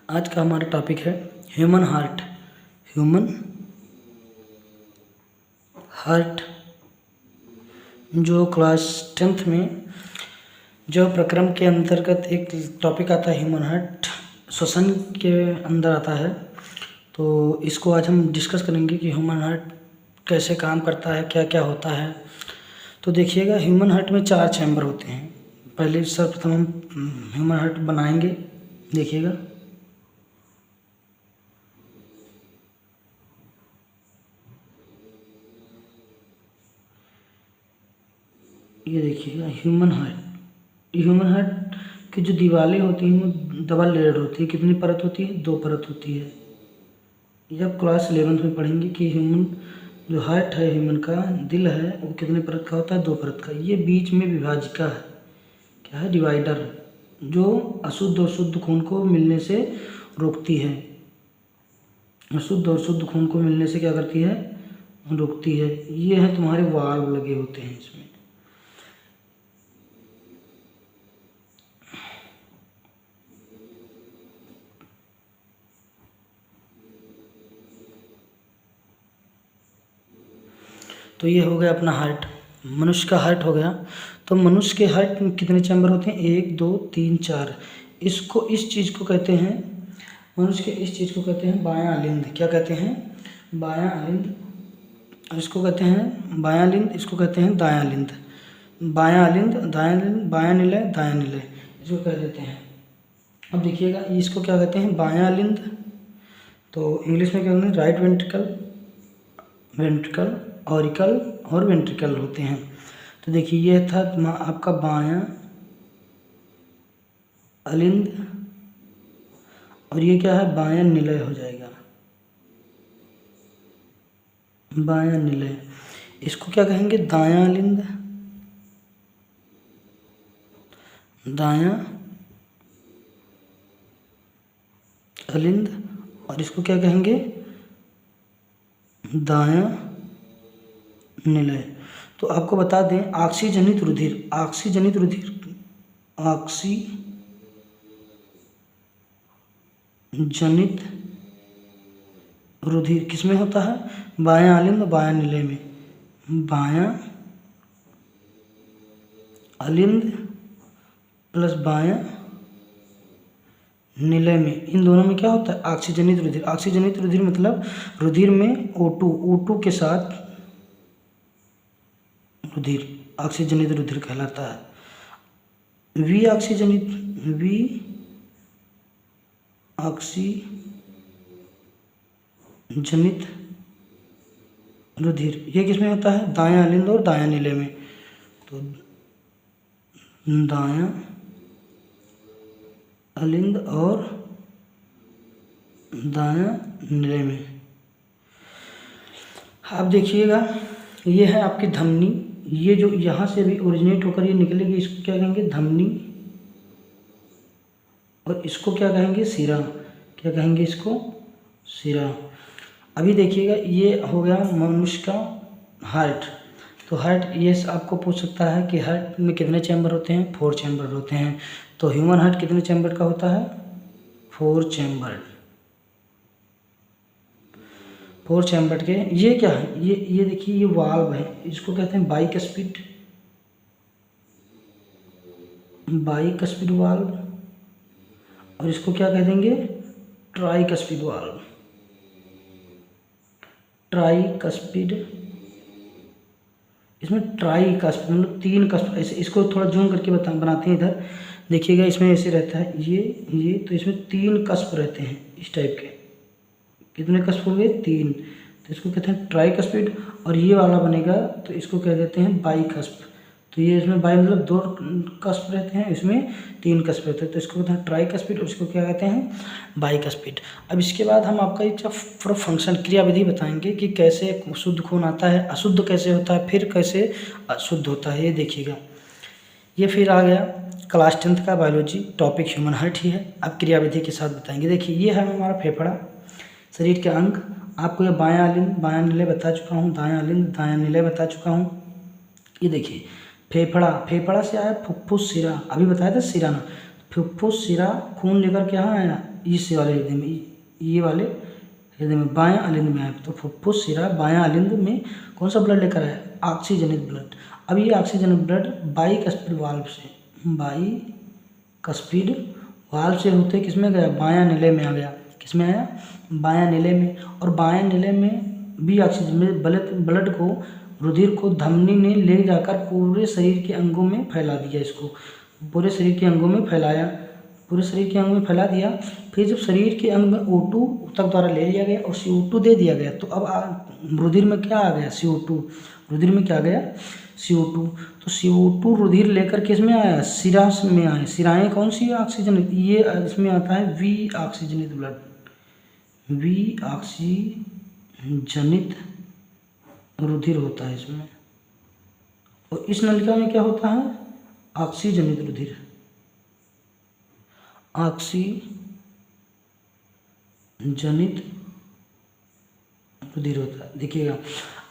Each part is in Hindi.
आज का हमारा टॉपिक है ह्यूमन हार्ट। ह्यूमन हार्ट जो क्लास 10th में जो प्रक्रम के अंतर्गत एक टॉपिक आता है ह्यूमन हार्ट, श्वसन के अंदर आता है। तो इसको आज हम डिस्कस करेंगे कि ह्यूमन हार्ट कैसे काम करता है, क्या क्या होता है। तो देखिएगा, ह्यूमन हार्ट में 4 चैम्बर होते हैं। पहले सर्वप्रथम हम ह्यूमन हार्ट बनाएंगे। देखिएगा, ये देखिएगा ह्यूमन हार्ट की जो दीवारें होती हैं वो डबल लेयर्ड होती है। कितनी परत होती है? 2 परत होती है। जब क्लास 11th में पढ़ेंगे कि ह्यूमन जो हार्ट है, ह्यूमन का दिल है, वो कितने परत का होता है? 2 परत का। ये बीच में विभाजिका है। क्या है? डिवाइडर, जो अशुद्ध और शुद्ध खून को मिलने से रोकती है। अशुद्ध और शुद्ध खून को मिलने से क्या करती है? रोकती है। ये है, तुम्हारे वाल्व लगे होते हैं इसमें। तो ये हो गया अपना हार्ट, मनुष्य का हार्ट हो गया। तो मनुष्य के हार्ट में कितने चैम्बर होते हैं? 1 2 3 4। इस चीज़ को कहते हैं, मनुष्य के इस चीज़ को कहते हैं बायां लिंद। क्या कहते हैं? बायां लिंद। इसको कहते हैं बायां लिंद, इसको कहते हैं दायां लिंद। बायां लिंद, दायां लिंद, बायां निलय, दायां निलय, इसको कह देते हैं। अब देखिएगा, इसको क्या कहते हैं? बायां लिंद। तो इंग्लिश में क्या कहते हैं? राइट वेंट्रिकल, वेंट्रिकल, ऑरिकल और वेंट्रिकल होते हैं। तो देखिए, ये था आपका बायां अलिंद, और ये क्या है? बायां निलय हो जाएगा, बायां निलय। इसको क्या कहेंगे? दायां अलिंद, दायां अलिंद, और इसको क्या कहेंगे? दायां निलय। तो आपको बता दें, ऑक्सीजनित रुधिर, ऑक्सीजनित रुधिर, ऑक्सीजनित रुधिर किसमें होता है? बायां अलिंद, बायां निलय में। बायां अलिंद प्लस बायां निलय में, इन दोनों में क्या होता है? ऑक्सीजनित रुधिर। ऑक्सीजनित रुधिर मतलब रुधिर में O2 के साथ रुधिर ऑक्सीजनित रुधिर कहलाता है। वी ऑक्सीजनित रुधिर, ये किसमें होता है? दायां अलिंद और दायां निलय में। तो दायां अलिंद और दायां निलय में। आप देखिएगा, ये है आपकी धमनी। ये जो यहाँ से भी ओरिजिनेट होकर ये निकलेगी, इसको क्या कहेंगे? धमनी। और इसको क्या कहेंगे? सिरा। क्या कहेंगे इसको? सिरा। अभी देखिएगा, ये हो गया मनुष्य का हार्ट। तो हार्ट, ये आपको पूछ सकता है कि हार्ट में कितने चैम्बर होते हैं? 4 चैम्बर होते हैं। तो ह्यूमन हार्ट कितने चैम्बर का होता है? 4 चैम्बर। 4 चैम्बर के ये क्या है? ये देखिए, ये वाल्व है। इसको कहते हैं बाइकस्पिड, बाइकस्पिड वाल्व। और इसको क्या कह देंगे? Tricuspid valve, tricuspid. इसमें ट्राइकस्पिड मतलब 3 कस्प, ऐसे इसको थोड़ा जूम करके बनाते हैं इधर। देखिएगा, इसमें ऐसे रहता है ये, तो इसमें 3 कस्प रहते हैं इस टाइप के। कितने कस्प हो गए? 3। तो इसको कहते हैं ट्राइकस्पिड। और ये वाला बनेगा तो इसको कह देते हैं बाइकस्प। तो ये इसमें बाई मतलब 2 कस्प रहते हैं, इसमें 3 कस्प रहते हैं। तो इसको कहते हैं ट्राइकस्पिड और इसको क्या कहते हैं? बाइकस्पिड। अब इसके बाद हम आपका एक पूरा फंक्शन, क्रियाविधि बताएंगे कि कैसे शुद्ध खून आता है, अशुद्ध कैसे होता है, फिर कैसे अशुद्ध होता है। ये देखिएगा, ये फिर आ गया क्लास 10th का बायोलॉजी टॉपिक, ह्यूमन हार्ट ही है। अब क्रियाविधि के साथ बताएंगे। देखिए, ये है हमारा फेफड़ा, शरीर के अंग। आपको ये बायां अलिंद, बायां निलय बता चुका हूँ, दायां अलिंद, दायां निलय बता चुका हूँ। ये देखिए, फेफड़ा, फेफड़ा से आया फुफ्फुस, सिरा, अभी बताया था सिरा ना। फुफ्फुस सिरा खून लेकर कहाँ आया, इस वाले हृदय में, ये वाले हृदय में बायां अलिंद में आया। तो फुफ्फुस सिरा बायां अलिंद में कौन सा ब्लड लेकर आया, ऑक्सीजनित ब्लड। अब ये ऑक्सीजनित ब्लड बाईकस्पिड वाल्व से, बाईकस्पिड वाल्व से होते किसमें गया, बायां निलय में आ गया। किसमें आया, बायां निलय में। और बायां निलय में भी ऑक्सीजन में ब्लड को, रुधिर को धमनी ने ले जाकर पूरे शरीर के अंगों में फैला दिया। इसको पूरे शरीर के अंगों में फैलाया, पूरे शरीर के अंग में फैला दिया। फिर जब शरीर के अंग में O2 ऊतक द्वारा ले लिया गया और CO2 दे दिया गया, तो अब रुधिर में क्या आ गया, CO2। रुधिर में क्या आ गया, CO2। तो CO2 रुधिर लेकर किस में आया, सिरा में आया। सिराएँ कौन सी है, ऑक्सीजनित। ये इसमें आता है V ऑक्सीजनित ब्लड, V ऑक्सीजनित रुधिर होता है इसमें। और इस नलिका में क्या होता है, ऑक्सीजनित रुधिर, ऑक्सीजनित रुधिर होता है। देखिएगा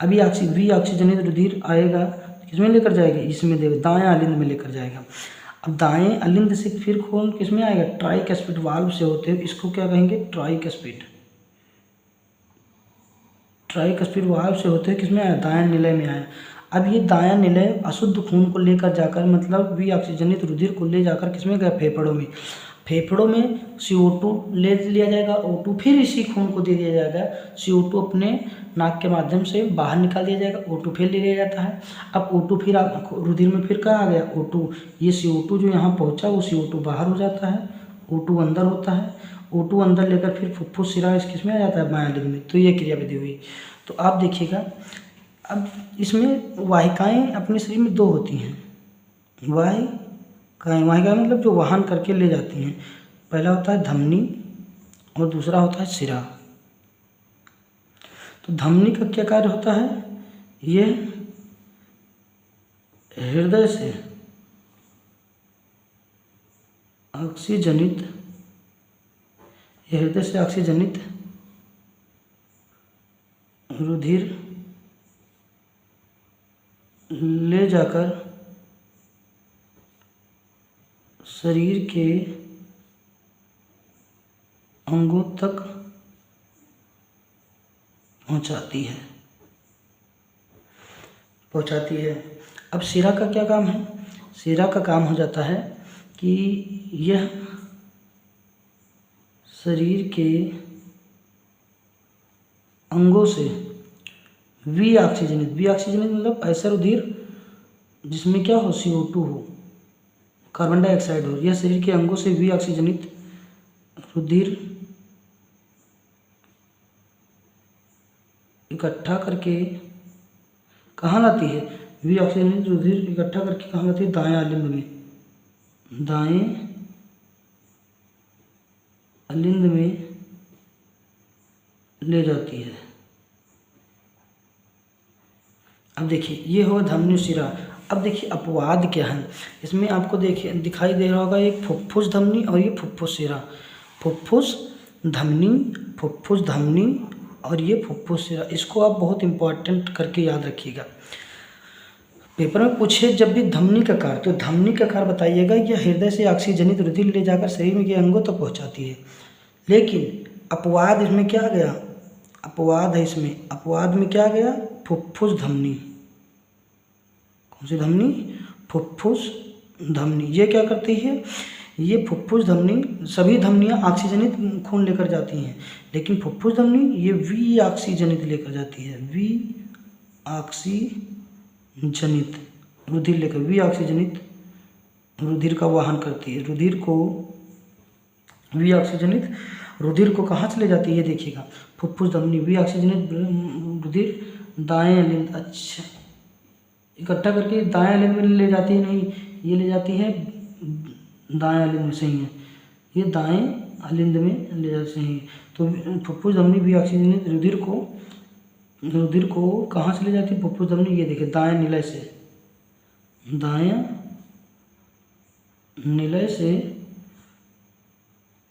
अभी V ऑक्सीजनित रुधिर आएगा, किसमें लेकर जाएगा, इसमें देखो दाएं अलिंद में लेकर जाएगा। अब दाएं अलिंद से फिर खून किसमें आएगा, ट्राइकस्पिड वाल्व से होते हुए, इसको क्या कहेंगे, ट्राइकस्पिड। ट्राइकस्पिड वाल्व से होते हुए किसमें आया, दायां निलय में आया। अब ये दायां निलय अशुद्ध खून को लेकर जाकर, मतलब V ऑक्सीजनित रुधिर को ले जाकर किसमें गया, फेफड़ों में। फेफड़ों में CO2 ले लिया जाएगा, O2 फिर इसी खून को दे दिया जाएगा। CO2 अपने नाक के माध्यम से बाहर निकाल दिया जाएगा, O2 फिर ले लिया जाता है। अब O2 फिर रुधिर में फिर कहाँ आ गया, O2। ये CO2 जो यहाँ पहुँचा वो CO2 बाहर हो जाता है, O2 अंदर होता है। O2 अंदर लेकर फिर फुफ्फुस सिरा किस में आ जाता है, बायां अलिंद में। तो ये क्रियाविधि हुई। तो आप देखिएगा अब इसमें वाहिकाएँ अपने शरीर में दो होती हैं, वाहिकाएँ मतलब जो वाहन करके ले जाती हैं। पहला होता है धमनी और दूसरा होता है सिरा। तो धमनी का क्या कार्य होता है, ये हृदय से ऑक्सीजनित, हृदय से ऑक्सीजनित रुधिर ले जाकर शरीर के अंगों तक पहुंचाती है। अब सिरा का क्या काम है, सिरा का काम हो जाता है कि यह शरीर के अंगों से V ऑक्सीजनित मतलब ऐसा रुधिर जिसमें क्या हो, CO2 हो, कार्बन डाइऑक्साइड हो। यह शरीर के अंगों से V ऑक्सीजनित रुधिर इकट्ठा करके कहाँ लाती है, V ऑक्सीजनित रुधिर इकट्ठा करके कहाँ लाती है, दाएं अलिंद में, दाएं अलिंद में ले जाती है। अब देखिए ये हो धमनी सिरा। अब देखिए अपवाद क्या है इसमें, आपको देखिए दिखाई दे रहा होगा, एक फुफ्फुस धमनी और ये फुफ्फुस सिरा। फुफ्फुस धमनी और ये फुफ्फुस सिरा, इसको आप बहुत इंपॉर्टेंट करके याद रखिएगा। पेपर में पूछे जब भी धमनी का कार्य, तो धमनी का कार्य बताइएगा, यह हृदय से ऑक्सीजनित रुधिर ले जाकर शरीर के अंगों तक पहुँचाती है। लेकिन अपवाद इसमें क्या गया, अपवाद है इसमें, अपवाद में क्या गया, फुफ्फुस धमनी। कौन सी धमनी, फुफ्फुस धमनी। ये क्या करती है, ये फुफ्फुस धमनी, सभी धमनियाँ ऑक्सीजनित खून लेकर जाती हैं, लेकिन फुफ्फुस धमनी ये V ऑक्सीजनित लेकर जाती है, V ऑक्सीजनित रुधिर लेकर, V ऑक्सीजनित रुधिर का वाहन करती है। रुधिर को, V ऑक्सीजनित रुधिर को कहाँ से ले जाती है, देखिएगा फुफ्फुस धमनी, V ऑक्सीजनित रुधिर दाएं अलिंद, अच्छा इकट्ठा करके दाएं अलिंद में ले जाती है, नहीं ये ले जाती है दाएं अलिंद में, सही है, ये दाएं अलिंद में ले जाती है। तो फुफ्फुस धमनी V ऑक्सीजनित रुधिर को कहाँ से ले जाती है, फुफ्फुस धमनी, ये देखिए दाएं निलय से, दाएं निलय से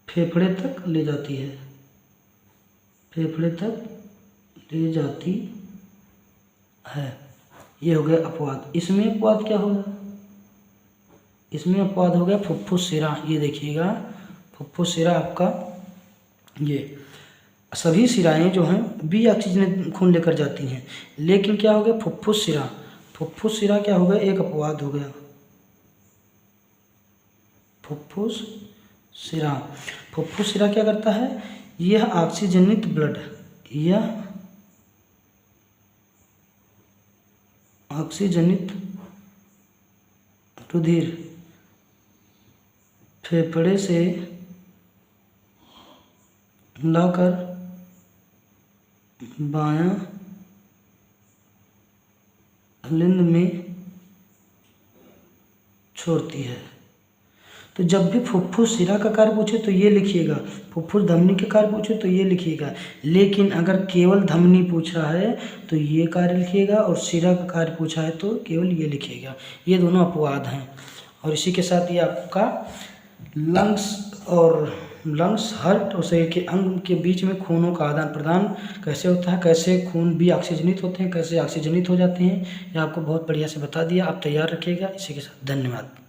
फेफड़े तक ले जाती है, फेफड़े तक ले जाती है। ये हो गया अपवाद। इसमें अपवाद क्या होगा, इसमें अपवाद हो गया फुफ्फुस सिरा। ये देखिएगा फुफ्फुस सिरा आपका, ये सभी सिराएँ जो हैं बी ऑक्सीजन खून लेकर जाती हैं, लेकिन क्या हो गया फुफ्फुस सिरा, फुफ्फुस सिरा क्या हो गया, एक अपवाद हो गया। फुफ्फुस सिरा, फुफ्फुस सिरा क्या करता है, यह ऑक्सीजनित ब्लड, यह ऑक्सीजनित रुधिर फेफड़े से लाकर बायां लिंग में छोड़ती है। तो जब भी फुफ्फुस सिरा का कार्य पूछे तो ये लिखिएगा, फुफ्फुस धमनी के कार्य पूछे तो ये लिखिएगा, लेकिन अगर केवल धमनी पूछा है तो ये कार्य लिखिएगा, और सिरा का कार्य पूछा है तो केवल ये लिखिएगा। ये दोनों अपवाद हैं। और इसी के साथ ये आपका लंग्स हार्ट और शरीर के अंग के बीच में खूनों का आदान प्रदान कैसे होता है, कैसे खून भी ऑक्सीजनित होते हैं, कैसे ऑक्सीजनित हो जाते हैं, ये आपको बहुत बढ़िया से बता दिया। आप तैयार रखिएगा। इसी के साथ धन्यवाद।